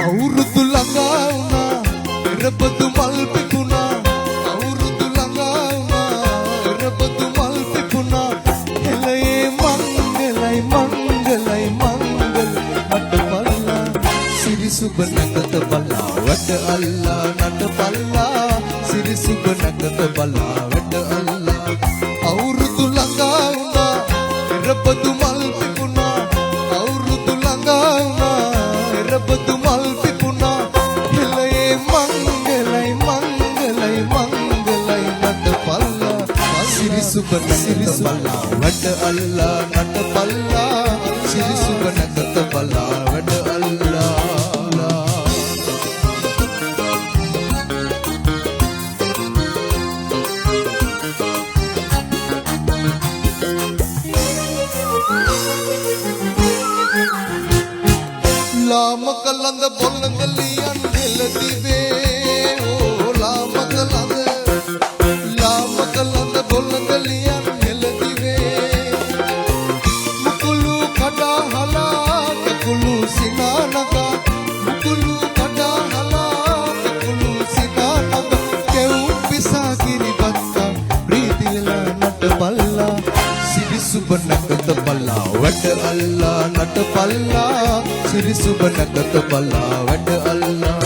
අවුරුදු ළඟා වුණා එරබදු මල් පිපුණා අවුරුදු ළඟා වුණා එරබදු මල් පිපුණා එළයේ මංගලයි මංගලයි මංගල මට පල්ලා සිරි සුබ නැකත බලා වැඩ අල්ලා නට පල්ලා සිරි සුබ නැකත බලා වැඩ අල්ලා අවුරුදු ළඟා වුණා එරබදු මල් පිපුණා අවුරුදු ළඟා වුණා එරබදු මල් පිපුණා එළයේ මංගලයි මංගලයි මංගලයි නට පල්ලා සිරි සුබ නැකත බලා වැඩ අල්ලා නට පල්ලා සිරි සුබ නැකත බලා වැඩ අල්ලා ලාමක ළඟ බොළඳලියන් හෙළදිවේ ඕ ලාමක ළඟ බොළඳලියන් හෙළදිවේ මුකුළු කඩහලා කකුළු සිනානගා මුකුළු කඩහලා කකුළු සිනානගා කෙවුම් පිසා කිරිබත්තා ප්‍රීතිලා නට පල්ලා සිරි සුබ නැකත බලා වැඩ අල්ලා නට පල්ලා සිරි සුබ නැකත බලා වැඩ අල්ලා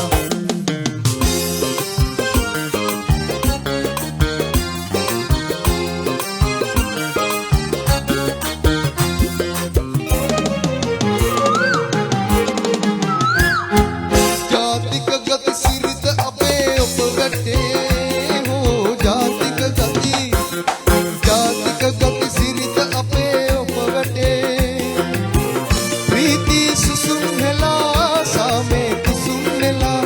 ජාතික ගති සිරිත අපේ ඔබ වැටේ හෝ ජාතික ගති සිරිත අපේ ඔබ වැටේ ප්‍රීති සුසුම් හෙලා සාමේ කුසුම් නෙලා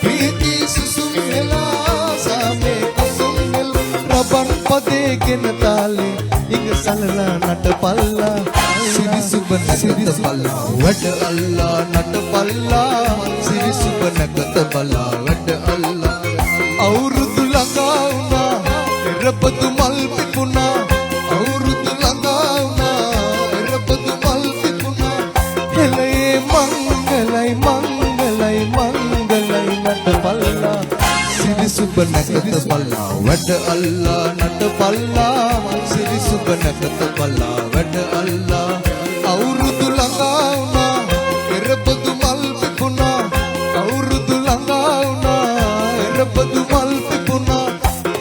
ප්‍රීති සුසුම් හෙලා සාමේ කුසුම් නෙලා රබන් පදේගෙන තාලේ ඉඟ සලලා නට පල්ලා සිරි සුබ නැකත බලා වැඩ අල්ලා නට පල්ලා සිරි සුබ නැකත බලා වැඩ අල්ලා අවුරුදු ළඟා වුණා එරබදු මල් පිපුණා අවුරුදු ළඟා වුණා එරබදු මල් පිපුණා එළයේ මංගලයි මංගලයි මංගලයි නට පල්ලා සිරි සුබ නැකත බලා වැඩ අල්ලා නට පල්ලා සිරි සුබ නැකත බලා වැඩ අල්ලා අවුරුදු ළඟා වුණා එරබදු මල් පිපුණා අවුරුදු ළඟා වුණා එරබදු මල් පිපුණා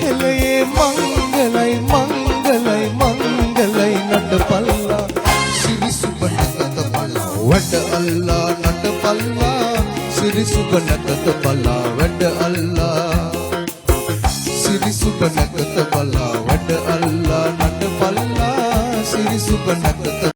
එළයේ මංගලයි මංගලයි මංගලයි නට පල්ලා සිරි සුබ නැකත බලා වැඩ අල්ලා නට පල්ලා සිරි සුබ නැකත බලා වැඩ අල්ලා